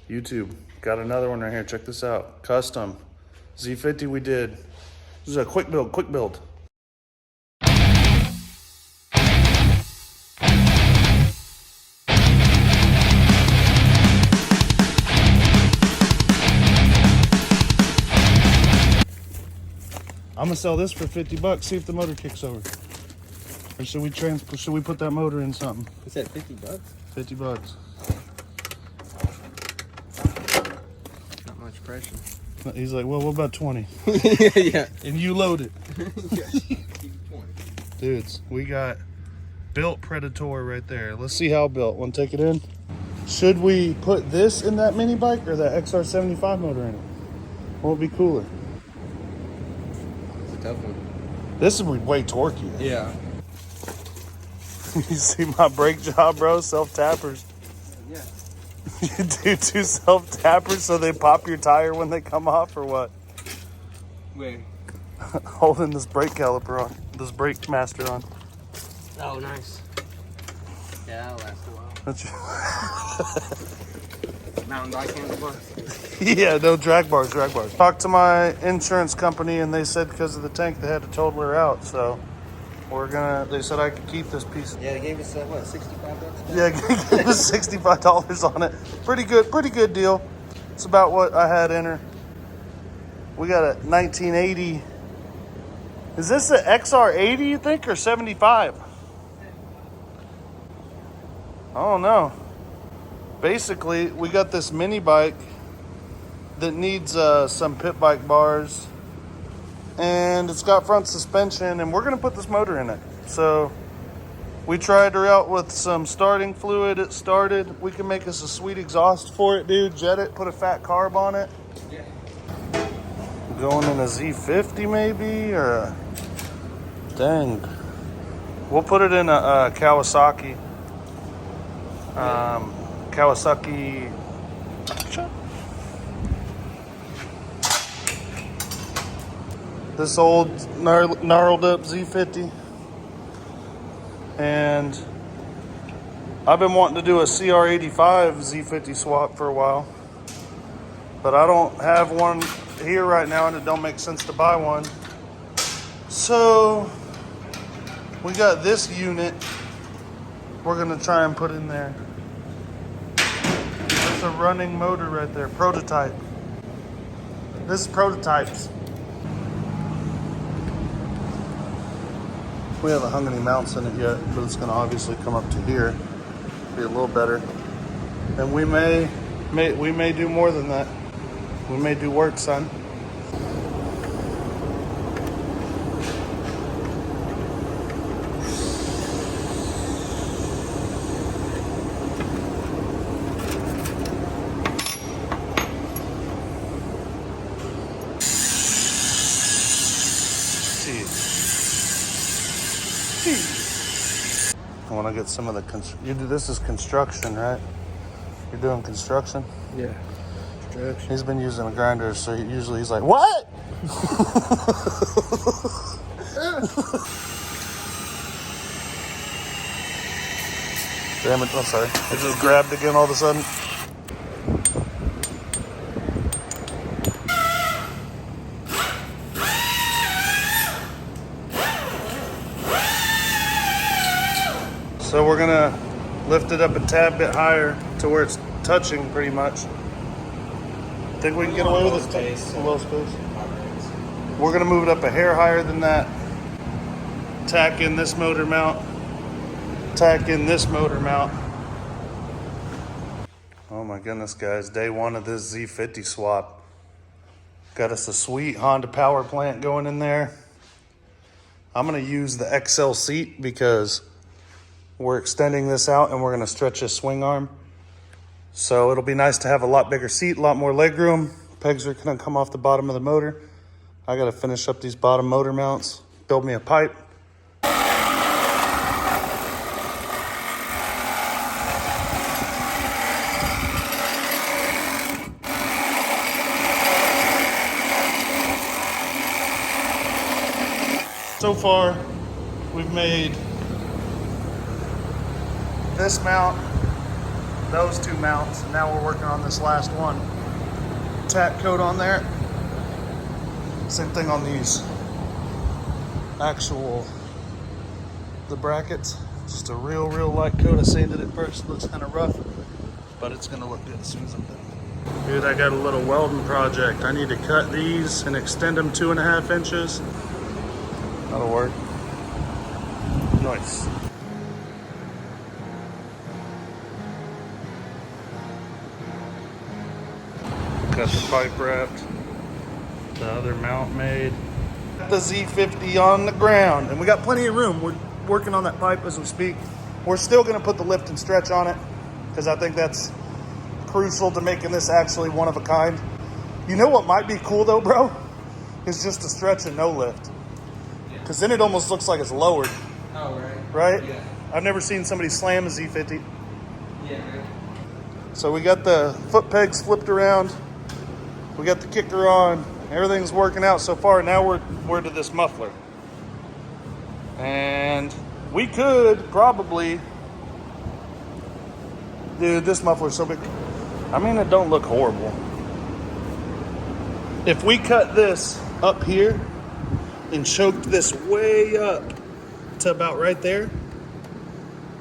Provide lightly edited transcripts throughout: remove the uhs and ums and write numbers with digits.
YouTube, got another one right here. Check this out. Custom Z50 we did. This is a quick build. I'm gonna sell this for 50 bucks, see if the motor kicks over. Or should we put that motor in something? You said 50 bucks? 50 bucks. Not much pressure. He's like, well, what about 20? Yeah. And you load it. Yeah. 20. Dudes, we got built Predator right there. Let's see how built. Want to take it in? Should we put this in that mini bike or that XR75 motor in it? What would be cooler? It's a tough one. This would be way torquey. Yeah. You see my brake job, bro? Self-tappers. Yeah. You do 2 self-tappers so they pop your tire when they come off or what? Wait. Holding this brake caliper on. This brake master on. Oh, nice. Yeah, that'll last a while. Mountain bike handlebars. Yeah, no, drag bars. Talked to my insurance company and they said because of the tank they had to total her out, so they said I could keep this piece. Yeah, they gave us, what, 65 bucks? Yeah, give us $65 on it. Pretty good deal. It's about what I had in her. We got a 1980. Is this an XR80 you think, or 75? I don't know. Basically, we got this mini bike that needs some pit bike bars, and it's got front suspension, and we're gonna put this motor in it. So we tried her out with some starting fluid. It started. We can make us a sweet exhaust for it, dude. Jet it, put a fat carb on it. Yeah. Going in a Z50 maybe, or a, dang. We'll put it in a Kawasaki. Kawasaki. This old gnarled up Z50. And I've been wanting to do a CR85 Z50 swap for a while, but I don't have one here right now and it don't make sense to buy one. So we got this unit we're gonna try and put in there. There's a running motor right there, prototype. This is prototypes. We haven't hung any mounts in it yet, but it's gonna obviously come up to here, be a little better. And we may do more than that. We may do work, son. I want to get some of the this is construction, right? You're doing construction? Yeah. Construction. He's been using a grinder, so usually he's like, what? Damn it, I'm sorry. I just grabbed again all of a sudden. So we're gonna lift it up a tad bit higher to where it's touching pretty much. Think we can get away with it? Space. A little space. We're gonna move it up a hair higher than that. Tack in this motor mount. Tack in this motor mount. Oh my goodness, guys. Day one of this Z50 swap. Got us a sweet Honda power plant going in there. I'm gonna use the XL seat because we're extending this out and we're gonna stretch this swing arm. So it'll be nice to have a lot bigger seat, a lot more leg room. Pegs are gonna come off the bottom of the motor. I gotta finish up these bottom motor mounts, build me a pipe. So far, we've made this mount, those two mounts, and now we're working on this last one. Tack coat on there. Same thing on these the brackets. Just a real light coat. I sanded it first. It looks kind of rough, but it's gonna look good as soon as I'm done. Dude, I got a little welding project. I need to cut these and extend them 2.5 inches. That'll work. Nice. Got the pipe wrapped. The other mount made. The Z50 on the ground, and we got plenty of room. We're working on that pipe as we speak. We're still gonna put the lift and stretch on it because I think that's crucial to making this actually one of a kind. You know what might be cool though, bro? Is just to stretch and no lift. Because then it almost looks like it's lowered. Oh, right. Right? Yeah. I've never seen somebody slam a Z50. Yeah, man. So we got the foot pegs flipped around. We got the kicker on. Everything's working out so far. Now we're to this muffler. And we could probably, dude, this muffler's so big. I mean, it don't look horrible. If we cut this up here and choked this way up to about right there,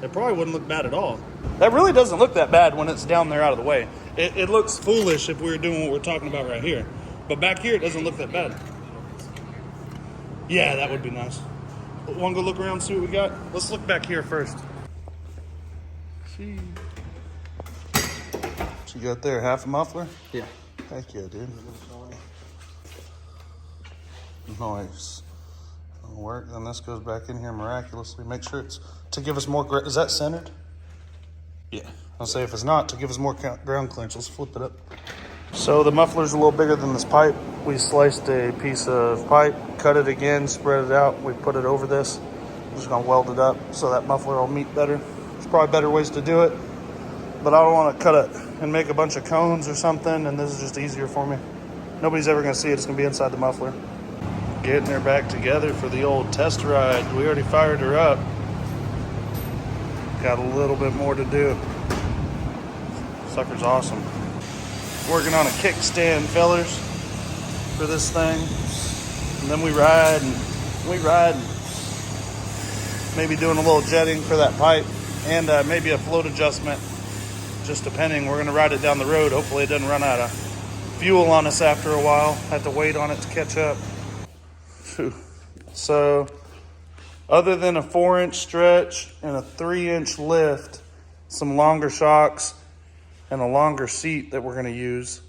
it probably wouldn't look bad at all. That really doesn't look that bad when it's down there out of the way. It looks foolish if we were doing what we're talking about right here. But back here, it doesn't look that bad. Yeah, that would be nice. Want to go look around, see what we got? Let's look back here first. See. What you got there? Half a muffler? Yeah. Heck yeah, dude. Nice. That'll work. Then this goes back in here miraculously. Make sure it's to give us more. Is that centered? Yeah. I'll say if it's not, to give us more ground clearance. Let's flip it up. So the muffler's a little bigger than this pipe. We sliced a piece of pipe, cut it again, spread it out. We put it over this. I'm just gonna weld it up so that muffler will meet better. There's probably better ways to do it, but I don't want to cut it and make a bunch of cones or something, and this is just easier for me. Nobody's ever gonna see it. It's gonna be inside the muffler. Getting her back together for the old test ride. We already fired her up. Got a little bit more to do. Sucker's awesome. Working on a kickstand, fellers, for this thing. And then we ride and maybe doing a little jetting for that pipe and maybe a float adjustment, just depending. We're gonna ride it down the road. Hopefully it doesn't run out of fuel on us after a while. Have to wait on it to catch up. Whew. So other than a 4-inch stretch and a 3-inch lift, some longer shocks, and a longer seat that we're going to use,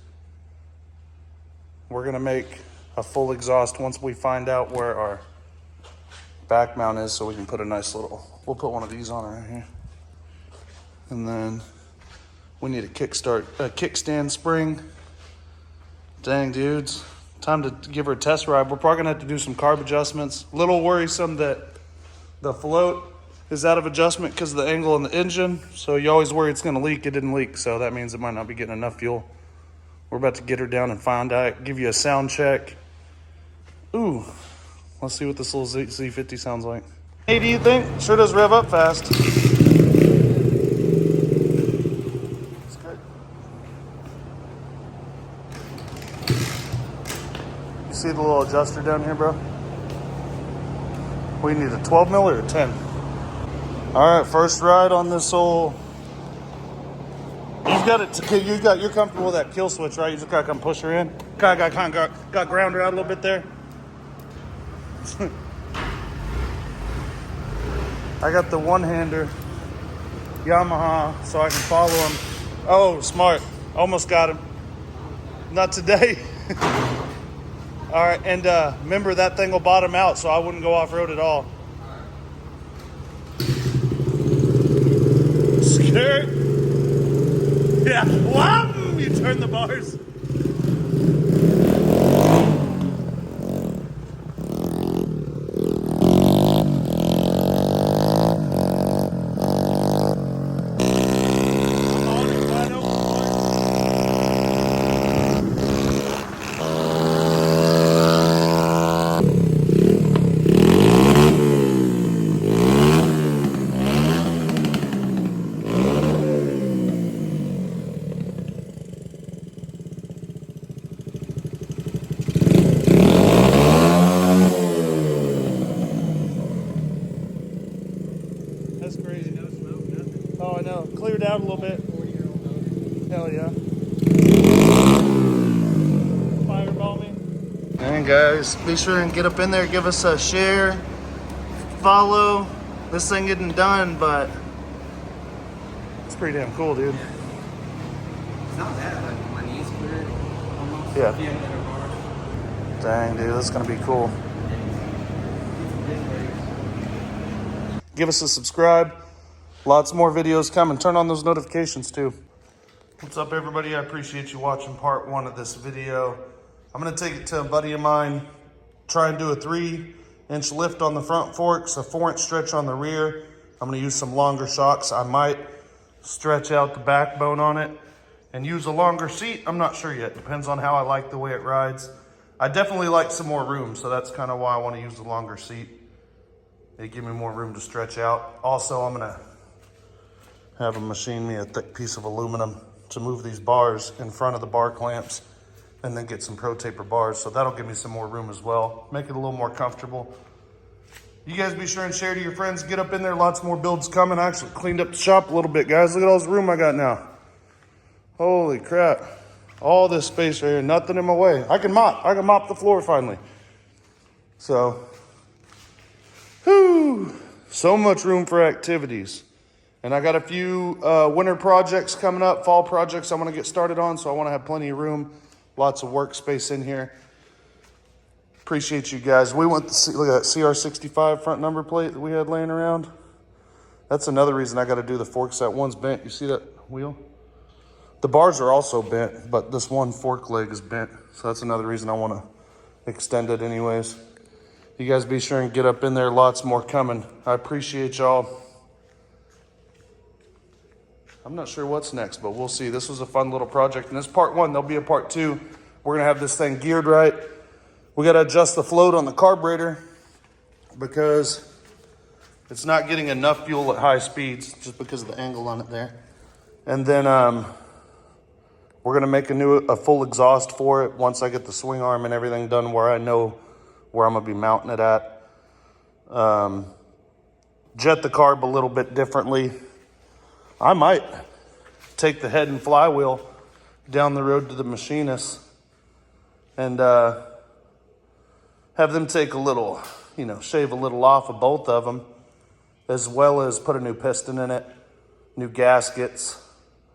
we're going to make a full exhaust once we find out where our back mount is, so we can put a nice little, we'll put one of these on right here. And then we need a kickstand spring. Dang, dudes. Time to give her a test ride. We're probably going to have to do some carb adjustments. A little worrisome that the float is out of adjustment because of the angle in the engine. So you always worry it's going to leak. It didn't leak, so that means it might not be getting enough fuel. We're about to get her down and find out. Give you a sound check. Ooh, let's see what this little Z50 sounds like. Hey, do you think? Sure does rev up fast. It's good. You see the little adjuster down here, bro? We need a 12 mil or a 10. All right, first ride on this old. You're comfortable with that kill switch, right? You just gotta come push her in. Got ground her out a little bit there. I got the one-hander Yamaha so I can follow him. Oh, smart. Almost got him. Not today. All right, and remember that thing will bottom out, so I wouldn't go off-road at all. Skirt. Yeah, wow, you turn the bars. out a little bit. 40-year-old motor. Hell yeah. Fireball me. And guys, be sure and get up in there, give us a share, follow. This thing isn't done, but it's pretty damn cool, dude. It's not bad, like my knees clear almost. Yeah. Yeah. Dang, dude, that's gonna be cool. Give us a subscribe. Lots more videos coming. Turn on those notifications too. What's up, everybody? I appreciate you watching part 1 of this video. I'm gonna take it to a buddy of mine, try and do a 3-inch lift on the front forks, a 4-inch stretch on the rear. I'm gonna use some longer shocks. I might stretch out the backbone on it and use a longer seat. I'm not sure yet. Depends on how I like the way it rides. I definitely like some more room, so that's kind of why I want to use the longer seat. They give me more room to stretch out. Also, I'm gonna have them machine me a thick piece of aluminum to move these bars in front of the bar clamps and then get some pro taper bars. So that'll give me some more room as well. Make it a little more comfortable. You guys be sure and share to your friends. Get up in there. Lots more builds coming. I actually cleaned up the shop a little bit, guys. Look at all this room I got now. Holy crap. All this space right here. Nothing in my way. I can mop the floor finally. So, whew, so much room for activities. And I got a few winter projects coming up, fall projects I want to get started on, so I want to have plenty of room, lots of workspace in here. Appreciate you guys. We went to see, look at that CR65 front number plate that we had laying around. That's another reason I got to do the forks. That one's bent. You see that wheel? The bars are also bent, but this one fork leg is bent. So that's another reason I want to extend it anyways. You guys be sure and get up in there. Lots more coming. I appreciate y'all. I'm not sure what's next, but we'll see. This was a fun little project. And this is part 1. There'll be a part 2. We're going to have this thing geared right. We got to adjust the float on the carburetor because it's not getting enough fuel at high speeds just because of the angle on it there. And then we're going to make a full exhaust for it once I get the swing arm and everything done where I know where I'm going to be mounting it at. Jet the carb a little bit differently. I might take the head and flywheel down the road to the machinist and have them take a little, shave a little off of both of them, as well as put a new piston in it, new gaskets,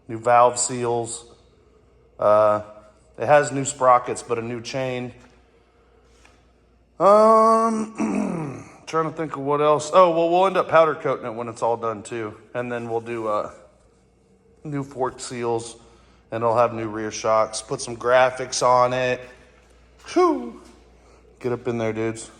new valve seals. It has new sprockets, but a new chain. Trying to think of what else. Oh, well, we'll end up powder coating it when it's all done too. And then we'll do new fork seals and it'll have new rear shocks. Put some graphics on it. Whew. Get up in there, dudes.